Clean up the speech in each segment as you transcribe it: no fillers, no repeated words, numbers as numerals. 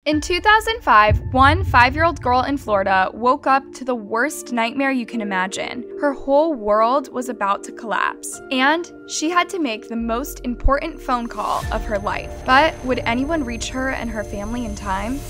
In 2005, one 5-year-old girl in Florida woke up to the worst nightmare you can imagine. Her whole world was about to collapse, and she had to make the most important phone call of her life. But would anyone reach her and her family in time?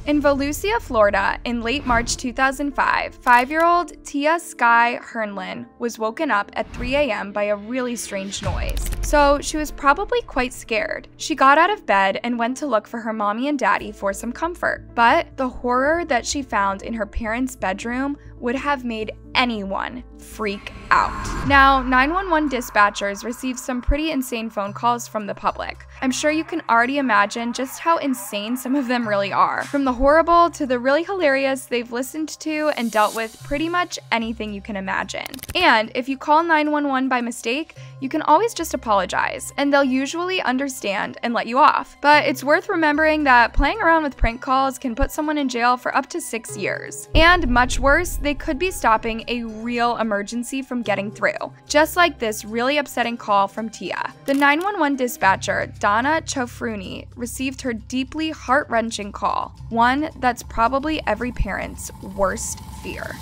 In Volusia, Florida, in late March 2005, 5-year-old Tia Skye Hernlen was woken up at 3 a.m. by a really strange noise. So she was probably quite scared. She got out of bed and went to look for her mommy and daddy for some comfort. But the horror that she found in her parents' bedroom would have made anyone freak out. Now, 911 dispatchers received some pretty insane phone calls from the public. I'm sure you can already imagine just how insane some of them really are. From the horrible to the really hilarious, they've listened to and dealt with pretty much anything you can imagine. And if you call 911 by mistake, you can always just apologize, and they'll usually understand and let you off. But it's worth remembering that playing around with prank calls can put someone in jail for up to 6 years. And much worse, they could be stopping a real emergency from getting through, just like this really upsetting call from Tia. The 911 dispatcher, Donna Chofruni, received her deeply heart-wrenching call, one that's probably every parent's worst fear.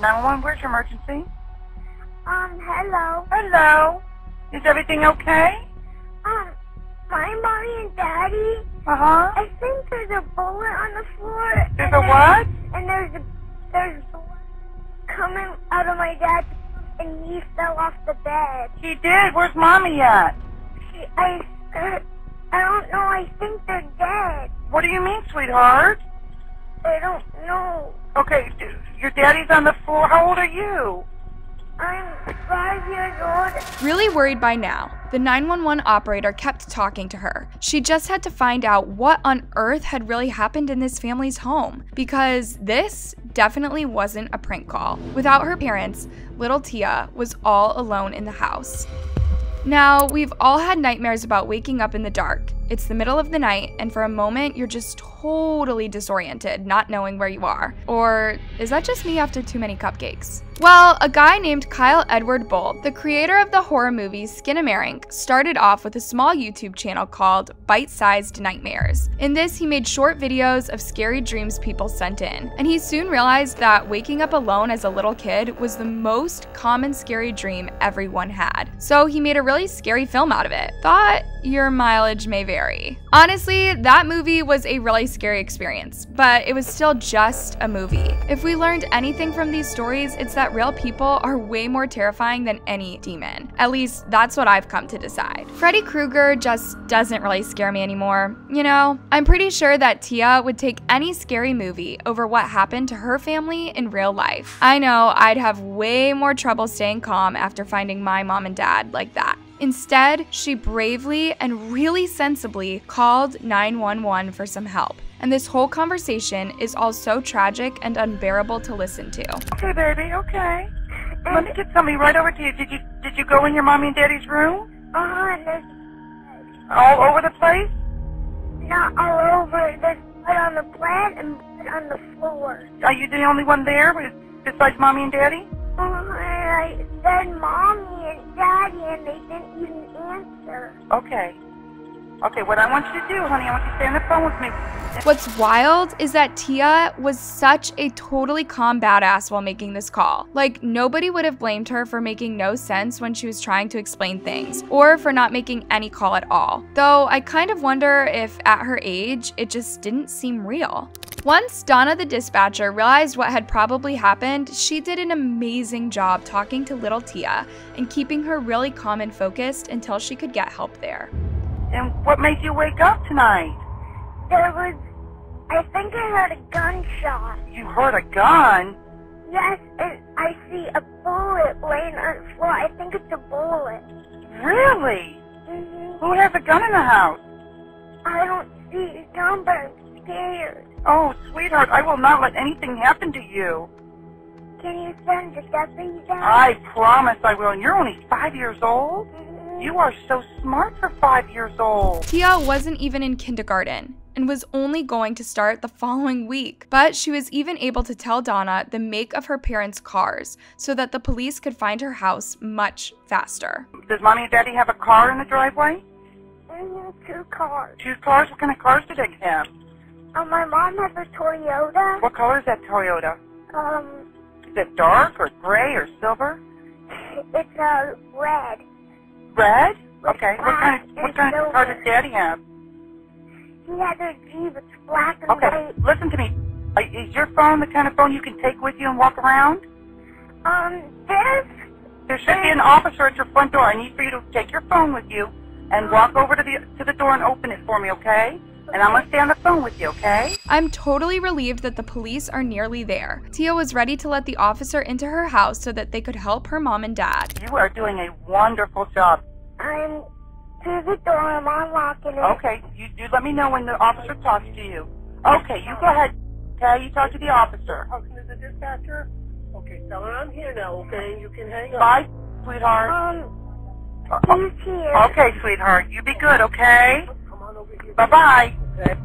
911, where's your emergency? Hello. Hello. Is everything okay? My mommy and daddy, Uh-huh. I think there's a bullet on the floor. There's a what? And there's blood coming out of my dad, and he fell off the bed. He did. Where's Mommy at? I don't know. I think they're dead. What do you mean, sweetheart? I don't know. Okay, your daddy's on the floor. How old are you? I'm 5 years old. Really worried by now, the 911 operator kept talking to her. She just had to find out what on earth had really happened in this family's home, because this definitely wasn't a prank call. Without her parents, little Tia was all alone in the house. Now, we've all had nightmares about waking up in the dark. It's the middle of the night, and for a moment, you're just totally disoriented, not knowing where you are. Or is that just me after too many cupcakes? Well, a guy named Kyle Edward Bolt, the creator of the horror movie Skinamarink, started off with a small YouTube channel called Bite-Sized Nightmares. In this, he made short videos of scary dreams people sent in, and he soon realized that waking up alone as a little kid was the most common scary dream everyone had. So he made a really scary film out of it. Thought your mileage may vary. Honestly, that movie was a really scary experience, but it was still just a movie. If we learned anything from these stories, it's that real people are way more terrifying than any demon. At least, that's what I've come to decide. Freddy Krueger just doesn't really scare me anymore. You know, I'm pretty sure that Tia would take any scary movie over what happened to her family in real life. I know I'd have way more trouble staying calm after finding my mom and dad like that. Instead, she bravely and really sensibly called 911 for some help. And this whole conversation is all so tragic and unbearable to listen to. Okay, baby, okay. Let me get something right over to you. Did you go in your mommy and daddy's room? There's All over the place? not all over. There's blood on the bed and blood on the floor. Are you the only one there besides mommy and daddy? I said mommy and daddy, and they didn't even answer. Okay. Okay, what I want you to do, honey, I want you to stay on the phone with me. What's wild is that Tia was such a totally calm badass while making this call. Like, nobody would have blamed her for making no sense when she was trying to explain things, or for not making any call at all. Though I kind of wonder if at her age, it just didn't seem real. Once Donna the dispatcher realized what had probably happened, she did an amazing job talking to little Tia and keeping her really calm and focused until she could get help there. And what made you wake up tonight? I think I heard a gunshot. You heard a gun? Yes, and I see a bullet laying on the floor. I think it's a bullet. Really? Mm-hmm. Who has a gun in the house? I don't see a gun, but I'm scared. Oh, sweetheart, I will not let anything happen to you. Can you send the deputy down? I promise I will. And you're only 5 years old? Mm-hmm. You are so smart for 5 years old. Tia wasn't even in kindergarten and was only going to start the following week, but she was even able to tell Donna the make of her parents' cars so that the police could find her house much faster. Does mommy and daddy have a car in the driveway? Mm-hmm. 2 cars. 2 cars? What kind of cars do they have? My mom has a Toyota. What color is that Toyota? Is it dark or gray or silver? It's red. Red? With Okay. black What kind of car does Daddy have? He has a Jeep. It's black and Okay, white. listen to me. Is your phone the kind of phone you can take with you and walk around? There should be an officer at your front door. I need for you to take your phone with you and walk over to the door and open it for me, okay? And I'm gonna stay on the phone with you, okay? I'm totally relieved that the police are nearly there. Tia was ready to let the officer into her house so that they could help her mom and dad. You are doing a wonderful job. I'm to the door. I'm unlocking it. Okay, you let me know when the officer talks to you. Okay, you go ahead. Okay, you talk to the officer. Talking to the dispatcher? Okay, tell her I'm here now, okay? You can hang up. Bye, sweetheart. He's here. Okay, sweetheart. You be good, okay? Come on over here. Bye-bye. Okay.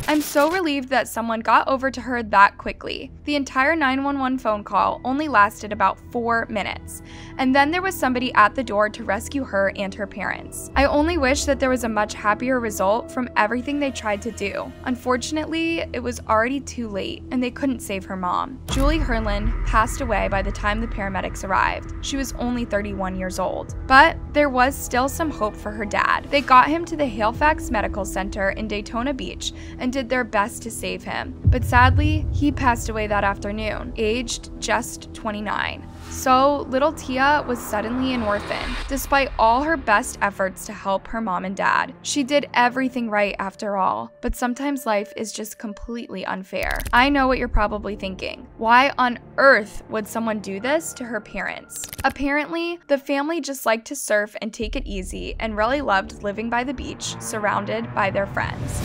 I'm so relieved that someone got over to her that quickly. The entire 911 phone call only lasted about 4 minutes, and then there was somebody at the door to rescue her and her parents. I only wish that there was a much happier result from everything they tried to do. Unfortunately, it was already too late, and they couldn't save her mom. Julie Hernlen passed away by the time the paramedics arrived. She was only 31 years old. But there was still some hope for her dad. They got him to the Halifax Medical Center in Daytona Beach and did their best to save him. But sadly, he passed away that afternoon, aged just 29. So little Tia was suddenly an orphan, despite all her best efforts to help her mom and dad. She did everything right after all, but sometimes life is just completely unfair. I know what you're probably thinking. Why on earth would someone do this to her parents? Apparently, the family just liked to surf and take it easy and really loved living by the beach, surrounded by their friends.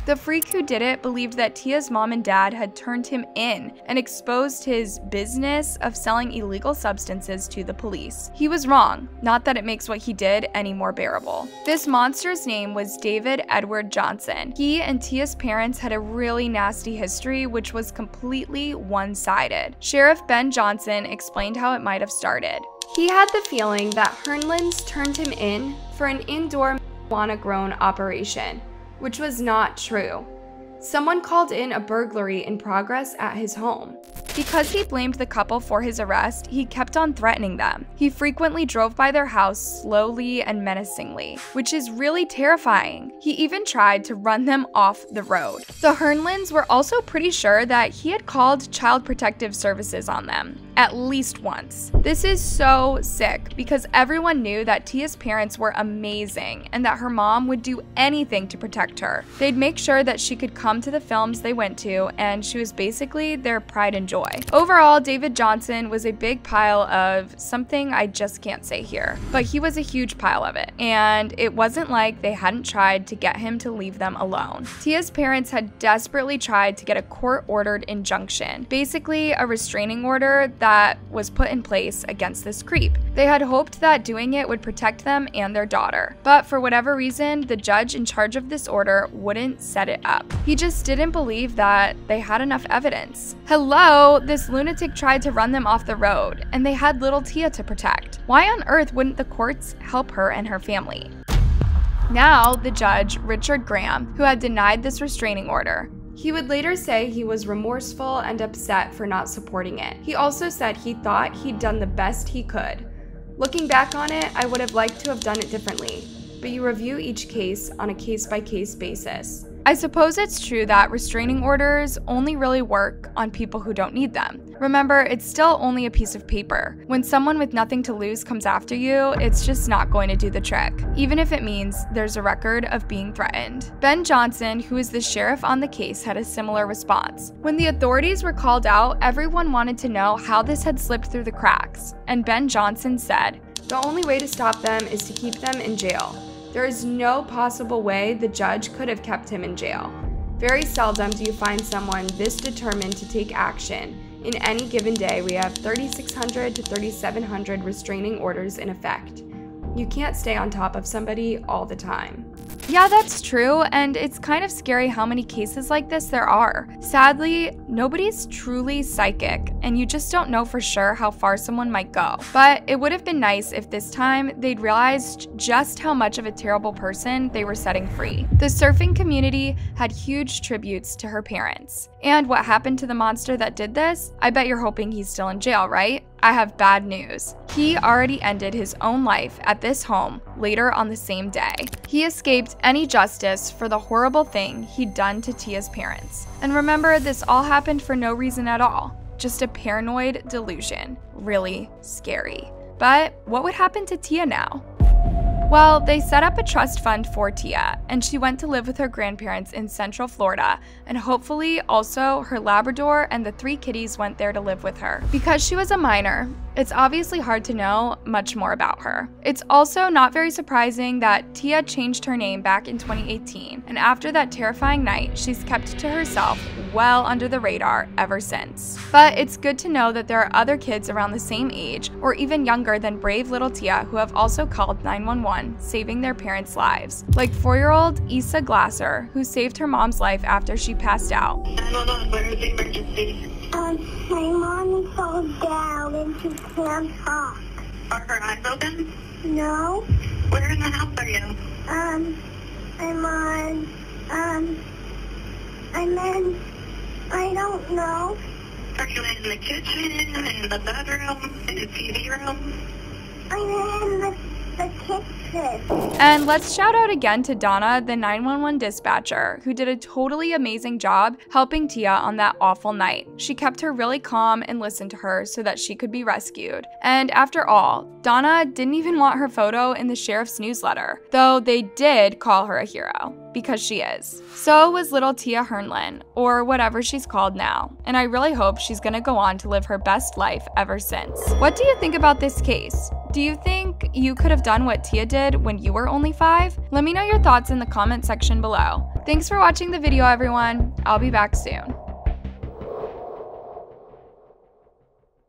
The freak who did it believed that Tia's mom and dad had turned him in and exposed his business of selling illegal substances to the police. He was wrong, not that it makes what he did any more bearable. This monster's name was David Edward Johnson. He and Tia's parents had a really nasty history, which was completely one-sided. Sheriff Ben Johnson explained how it might have started. He had the feeling that Hernlens turned him in for an indoor marijuana-grown operation, which was not true. Someone called in a burglary in progress at his home. Because he blamed the couple for his arrest, he kept on threatening them. He frequently drove by their house slowly and menacingly, which is really terrifying. He even tried to run them off the road. The Hernlens were also pretty sure that he had called Child Protective Services on them, at least once. This is so sick because everyone knew that Tia's parents were amazing and that her mom would do anything to protect her. They'd make sure that she could come to the films they went to, and she was basically their pride and joy. Overall, David Johnson was a big pile of something I just can't say here, but he was a huge pile of it, and it wasn't like they hadn't tried to get him to leave them alone. Tia's parents had desperately tried to get a court-ordered injunction, basically a restraining order that was put in place against this creep. They had hoped that doing it would protect them and their daughter, but for whatever reason, the judge in charge of this order wouldn't set it up. He just didn't believe that they had enough evidence. Hello, this lunatic tried to run them off the road, and they had little Tia to protect. Why on earth wouldn't the courts help her and her family? Now, the judge, Richard Graham, who had denied this restraining order, he would later say he was remorseful and upset for not supporting it. He also said he thought he'd done the best he could. Looking back on it, I would have liked to have done it differently, but you review each case on a case-by-case basis. I suppose it's true that restraining orders only really work on people who don't need them. Remember, it's still only a piece of paper. When someone with nothing to lose comes after you, it's just not going to do the trick, even if it means there's a record of being threatened. Ben Johnson, who is the sheriff on the case, had a similar response. When the authorities were called out, everyone wanted to know how this had slipped through the cracks, and Ben Johnson said, "The only way to stop them is to keep them in jail. There is no possible way the judge could have kept him in jail. Very seldom do you find someone this determined to take action. In any given day, we have 3,600 to 3,700 restraining orders in effect. You can't stay on top of somebody all the time." Yeah, that's true, and it's kind of scary how many cases like this there are. Sadly, nobody's truly psychic, and you just don't know for sure how far someone might go. But it would have been nice if this time they'd realized just how much of a terrible person they were setting free. The surfing community had huge tributes to her parents. And what happened to the monster that did this? I bet you're hoping he's still in jail, right? I have bad news. He already ended his own life at this home later on the same day. He escaped any justice for the horrible thing he'd done to Tia's parents. And remember, this all happened for no reason at all. Just a paranoid delusion. Really scary. But what would happen to Tia now? Well, they set up a trust fund for Tia, and she went to live with her grandparents in Central Florida, and hopefully also her Labrador and the 3 kitties went there to live with her. Because she was a minor, it's obviously hard to know much more about her. It's also not very surprising that Tia changed her name back in 2018, and after that terrifying night, she's kept to herself well under the radar ever since. But it's good to know that there are other kids around the same age, or even younger than brave little Tia, who have also called 911, saving their parents' lives. Like 4-year-old Issa Glasser, who saved her mom's life after she passed out. 911, where is the emergency? My mom fell down and she can't talk. Are her eyes open? No. Where in the house are you? I don't know. Are you in the kitchen, in the bedroom, in the TV room? I'm in the kitchen. And let's shout out again to Donna, the 911 dispatcher, who did a totally amazing job helping Tia on that awful night. She kept her really calm and listened to her so that she could be rescued. And after all, Donna didn't even want her photo in the sheriff's newsletter, though they did call her a hero, because she is. So was little Tia Hernlen, or whatever she's called now, and I really hope she's gonna go on to live her best life ever since. What do you think about this case? Do you think you could have done what Tia did when you were only 5? Let me know your thoughts in the comment section below. Thanks for watching the video, everyone. I'll be back soon.